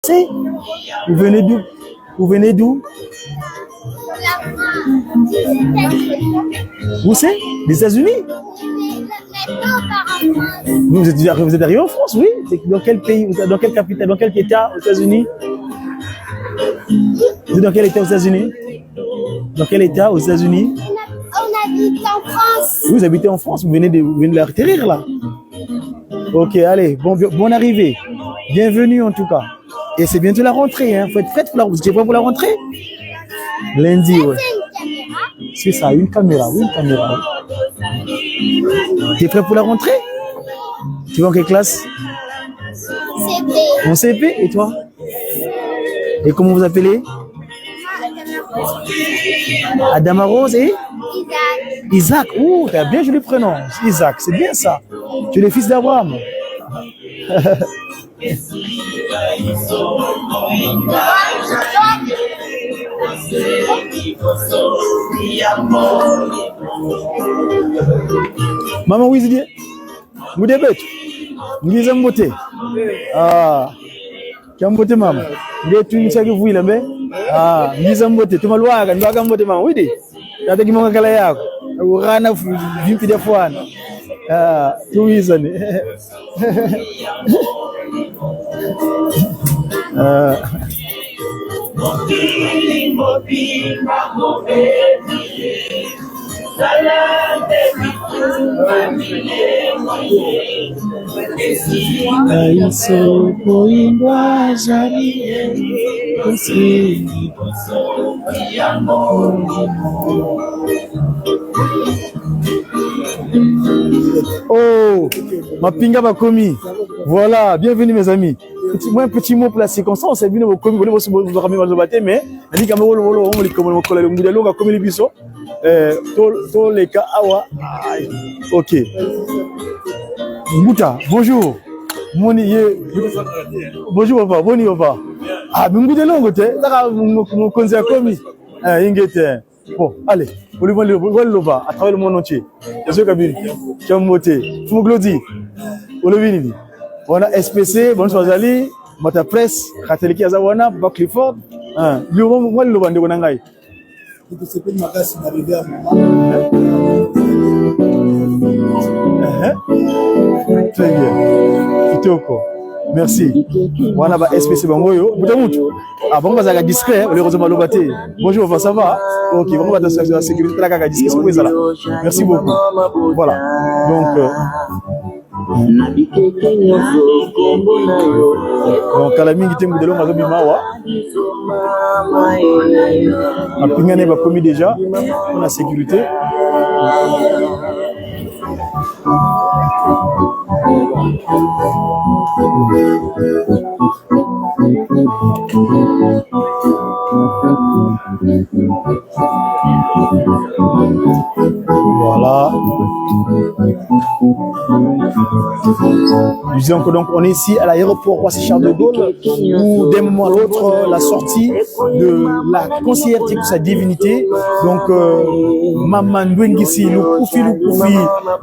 C'est? Vous venez d'où? Vous venez d'où? Où c'est? Des États-Unis? Vous êtes arrivé en France, oui? Dans quel pays? Dans quelle capitale? Dans quel État aux États-Unis? Vous êtes dans quel État aux États-Unis? Dans quel État aux États-Unis? On habite en France. Vous habitez en France, vous venez de atterrir là. Ok, allez, bonne arrivée. Bienvenue en tout cas. Et c'est bientôt la rentrée, hein. Faut être prête pour la rentrée. Vous êtes prêt pour la rentrée? Lundi, ouais. C'est une caméra. C'est ça, une caméra, oui, une caméra. Tu es prêt pour la rentrée? Tu vas en quelle classe? CP. En CP, et toi? Et comment vous appelez? Adama Rose et? Isaac. Isaac. Oh, tu as bien joli prénom. Isaac, c'est bien ça. Tu es le fils d'Abraham. Maman Wizidi, vous débutez, vous êtes beauté. Ah, qui beauté maman. Vous êtes une chose que vous voulez, ah, vous êtes beauté. Tu m'as loué, tu m'as beauté maman. Oui, tu as dit que mon galère, vous rana, vous vivez des fois. Ah, tout est zone. Oh, ma pinga m'a commis. Voilà, bienvenue mes amis. Un petit mot pour la séquence. C'est bien, vous commis, vous ramenez votre bâté, mais on dit qu'on va commis les bisous. Tous les cas, ok. Mouta, bonjour. Bonjour, papa. Bonjour, papa. Ah, mais vous êtes long, vous êtes là, mon conseil a commis. Bon, allez, vous le voyez là-bas, à travers le monde entier. Je suis Kabir, tu as monté. Vous me glodez. Vous le voyez. On a SPC, bonsoir Zali, Mata Presse, Kateliki Azawana, Papa Clifford. Le voyez le bandé Wanangai. C'est une magasin arrivé à maman. Très bien. Kitoko. Merci. Voilà, bah, SPC Bangoyo. Ah, bon, bah, ça va discret, on les rejoint le bâté. Bonjour, ça va? Ok, bon, bah, dans la sécurité, la discret, c'est quoi ça là? Merci beaucoup. Voilà. Donc, à la minute, tu me donnes Mawa. La pingane va commis déjà. On a sécurité. Voilà. Nous disons que donc on est ici à l'aéroport Roissy-Charles de Gaulle où d'un moment à l'autre la sortie de la conseillère de sa divinité, donc Maman Ndwengisi Lukufi,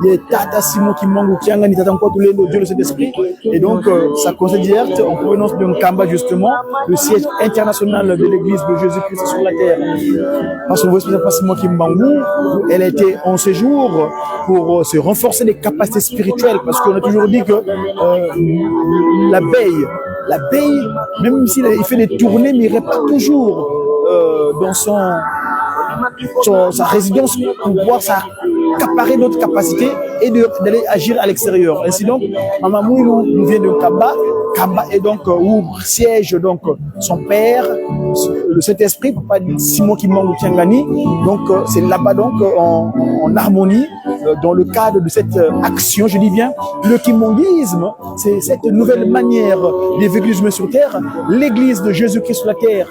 les Tata Simon Kimangu Kiangani Tata Nkwatulendo, Dieu le Saint-Esprit, et donc sa conseillère en provenance de Nkamba justement, le siège international de l'église de Jésus-Christ sur la terre. Parce que Papa Simon Kimangu, elle était en séjour pour se renforcer les capacités spirituelles, parce qu'on a toujours dit que l'abeille, même s'il fait des tournées, mais il répare toujours dans sa résidence pour pouvoir accaparer notre capacité et d'aller agir à l'extérieur. Ainsi donc, Maman Mouilou nous vient de Kamba. Kamba est donc où siège donc son père, le Saint-Esprit, Papa Simon Kimangu Tiangani. Donc c'est là-bas donc en harmonie dans le cadre de cette action, je dis bien, le kimonguisme, c'est cette nouvelle manière d'évangélisme sur terre, l'église de Jésus-Christ sur la terre.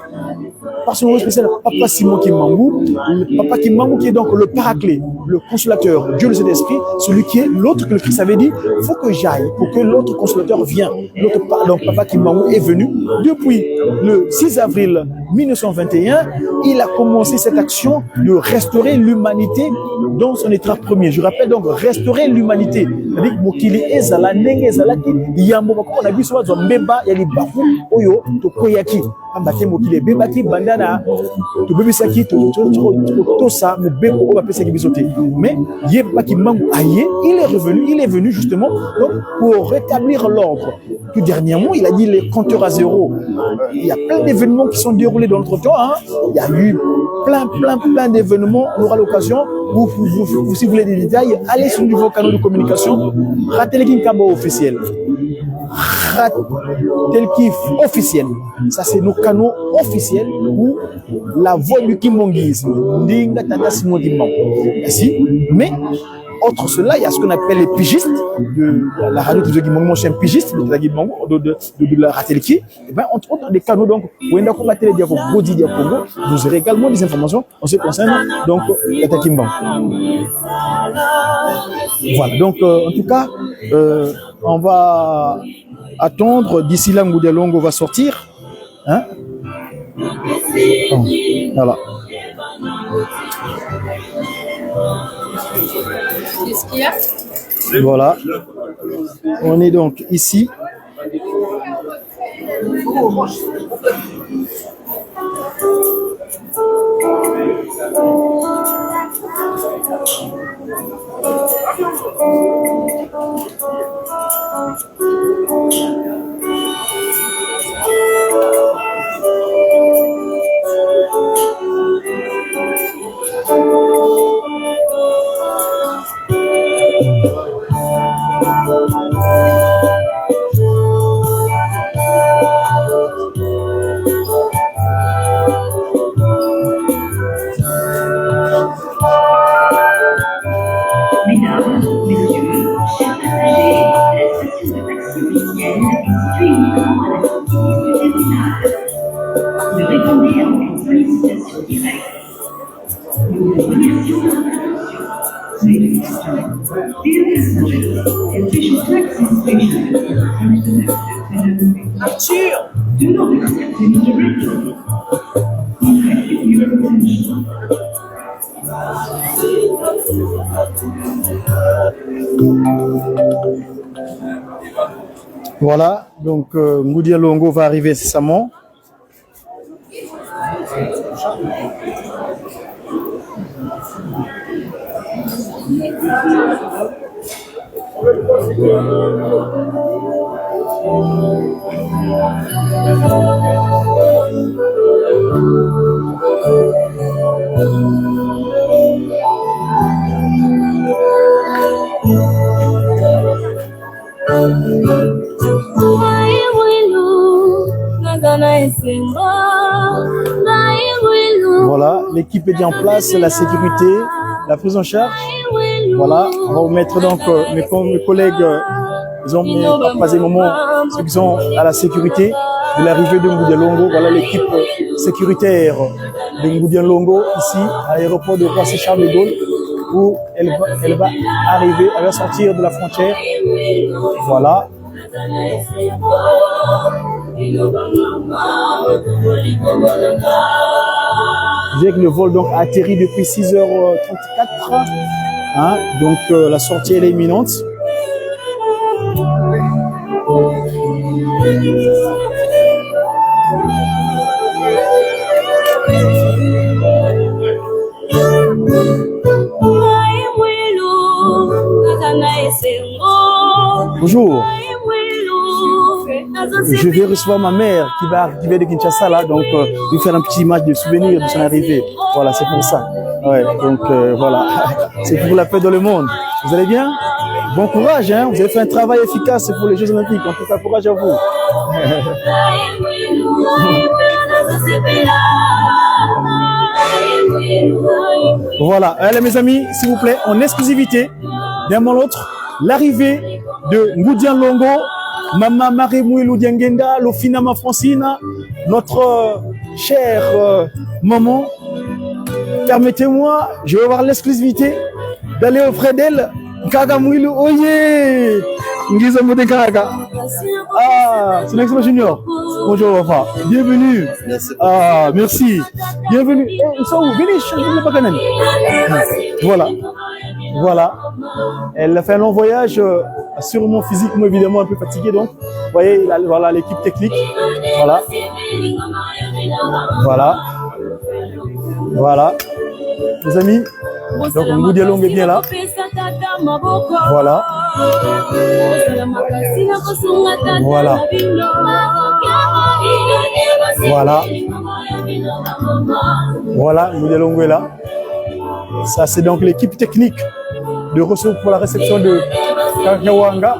Par son nom spécial, Papa Simon Kimangu, Papa Kimangu qui est donc le paraclet, le consolateur, Dieu le Saint-Esprit, celui qui est l'autre que le Christ avait dit, il faut que j'aille pour que l'autre consolateur vienne. Donc Papa Kimangu est venu depuis le 6 avril 1921 il a commencé cette action de restaurer l'humanité dans son état premier. Je rappelle donc restaurer l'humanité. C'est-à-dire mokili ezala ndenge ezalaki yambo bakoko na biso bazwa mbeba ya libaku oyo tokoyaki ambate mokili bebaki bandana to bebisaki to sa mobeko oyo bapesaki biso te. Mais yebaki mangu aye, il est venu justement donc pour rétablir l'ordre. Tout dernièrement, il a dit les compteurs à zéro. Il y a plein d'événements qui sont déroulés dans notre temps. Hein. Il y a eu plein d'événements. On aura l'occasion, si vous voulez des détails, allez sur le nouveau canal de communication. Ratelekine Kaba officiel. Ratelekine officiel. Ça, c'est nos canaux officiels où la voix du kimongisme. Mais autre cela, il y a ce qu'on appelle les pigistes de la radio de Guimongo, moi je suis un pigiste de la Guimongo, de la Rateleki. Et bien, entre autres, des canaux, donc, où on a combattu les diapos, Bodi Diapongo, vous aurez également des informations en ce qui concerne, donc, la Takimbango. Voilà, donc, en tout cas, on va attendre, d'ici là, Ngoudia Longo va sortir. Hein? Bon, voilà. Qu'est-ce qu'il y a? Voilà. On est donc ici. Voilà, donc Ngoudia Longo va arriver incessamment. Voilà, l'équipe est bien en place, la sécurité, la prise en charge. Voilà, on va vous mettre donc mes collègues, ils ont passé un moment, ceux qui sont à la sécurité de l'arrivée de Ngoudia Longo. Voilà l'équipe sécuritaire de Ngoudia Longo ici à l'aéroport de Roissy-Charles de Gaulle, où elle va arriver, elle va sortir de la frontière. Voilà. Je dirais que le vol donc a atterri depuis 6h34. Hein, donc la sortie elle est imminente. Bonjour. Je vais recevoir ma mère qui va arriver de Kinshasa là, donc lui faire un petit image de souvenir de son arrivée. Voilà, c'est pour ça. Ouais, donc voilà, c'est pour la paix dans le monde. Vous allez bien? Bon courage, hein? Vous avez fait un travail efficace pour les Jeux Olympiques. En tout cas, courage à vous. Voilà, allez mes amis, s'il vous plaît, en exclusivité, d'un moment l'autre, l'arrivée de Ngoudia Longo, Maman Marie-Mouilou Diangenda, Lofina Francina, notre chère maman. Permettez-moi, je vais avoir l'exclusivité d'aller auprès d'elle. Kaga Mouilou, oye! Ngizo Moude Kaga. Ah, c'est l'excellent junior. Bonjour, papa. Bienvenue. Merci. Ah, merci. Bienvenue. Eh, ils sont où? Venez, je pas quand même. Voilà. Voilà. Elle a fait un long voyage, sûrement physiquement, évidemment, un peu fatiguée. Donc, vous voyez, voilà l'équipe technique. Voilà. Voilà. Voilà. Les amis, donc Ngoudi Alongo est bien là. Voilà. Voilà. Voilà. Voilà, Ngoudi Alongo est là. Ça, c'est donc l'équipe technique de ressources pour la réception de Kakawanga.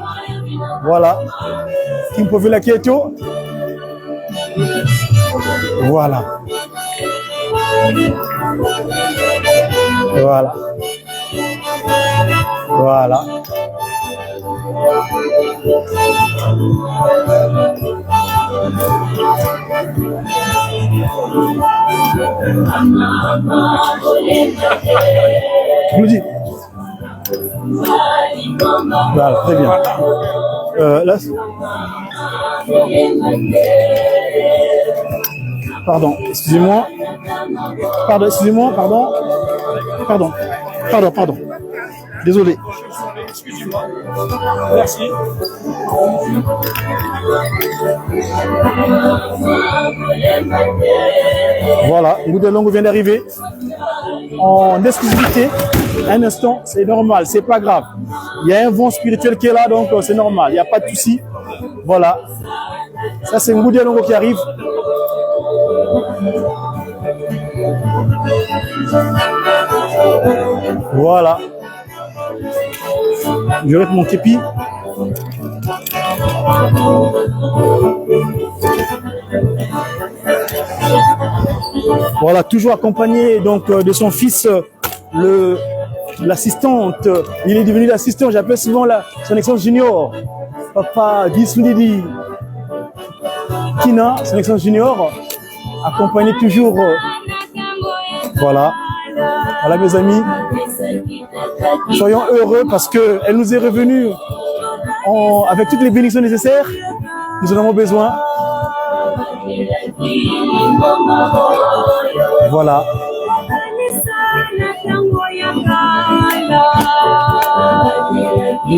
Voilà. Kimpovela Kieto. Voilà. Voilà. Voilà. Je vous dis. Voilà, très bien. Là. Pardon, excusez-moi. Pardon, excusez-moi, pardon. Pardon. Désolé. Excusez-moi. Merci. Voilà, Ngoudi Alongo vient d'arriver en exclusivité. Un instant, c'est normal, c'est pas grave. Il y a un vent spirituel qui est là, donc c'est normal, il n'y a pas de souci. Voilà. Ça, c'est Ngoudi Alongo qui arrive. Voilà. Je vais mettre mon képi. Voilà, toujours accompagné donc de son fils, l'assistante. Il est devenu l'assistant. J'appelle souvent son excellence junior. Papa Dismidi Kina, son excellence junior, accompagné toujours. Voilà. Voilà mes amis, soyons heureux parce qu'elle nous est revenue avec toutes les bénédictions nécessaires. Nous en avons besoin. Voilà.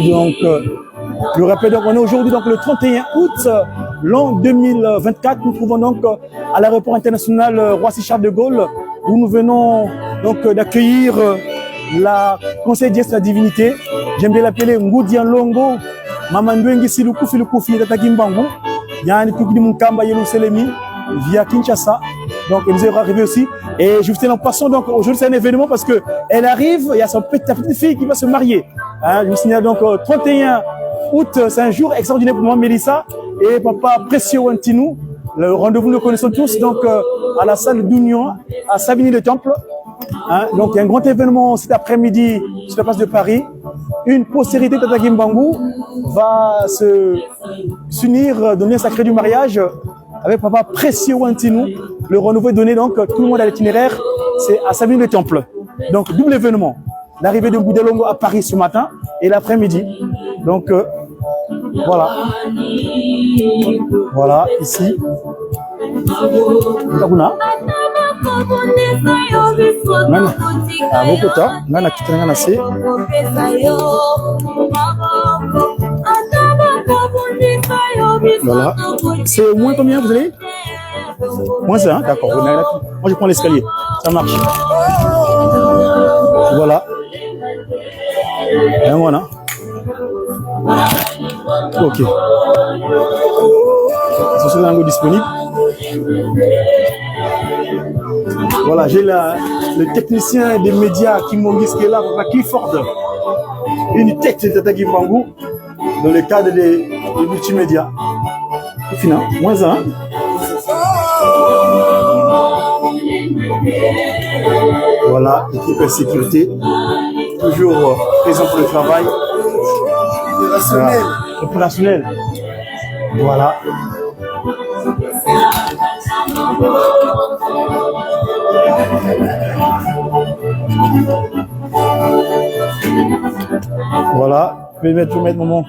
Donc, je rappelle, donc, on est aujourd'hui donc le 31 août, l'an 2024. Nous nous trouvons donc à l'aéroport international Roissy-Charles de Gaulle, où nous venons donc d'accueillir la conseillère de la divinité. J'aime bien l'appeler Ngoudi Alongo, Mamandwengi Silukufi Tatakimbangu, Yann Tukidi Munkamba Yerusalemi, via Kinshasa. Donc, elle nous est arrivée aussi. Et je vous tiens en passant, donc aujourd'hui c'est un événement parce que elle arrive, il y a sa petite fille qui va se marier. Hein, je vous signale donc 31 août, c'est un jour extraordinaire pour moi, Mélissa et papa Précieux Wantinou. Le rendez-vous, nous le connaissons tous, donc à la salle d'Union, à Savigny-le-Temple. Hein, donc il y a un grand événement cet après-midi sur la place de Paris. Une postérité de Tata Kimbangu va s'unir, donner un sacré du mariage avec papa Précieux Wantinou. Le renouveau est donné, donc tout le monde à l'itinéraire, c'est à Savigny-le-Temple. Donc double événement. L'arrivée de Ngoudi Alongo à Paris ce matin et l'après-midi. Donc voilà. Voilà, ici. Ngana. Abokota, ngana kitana na se. Voilà. C'est au moins combien vous allez? Moins 1, d'accord. Moi je prends l'escalier. Ça marche. Voilà. Et voilà. Ok. C'est langue disponible. Voilà, j'ai le technicien des médias Kimongis qui est là, Papa Clifford. Une tête de Tata Kimbangu dans le cadre des multimédias. Et finalement, moins 1. Voilà, équipe de sécurité. Toujours présent pour le travail. Opérationnel. Voilà. Voilà. Je vais mettre maman.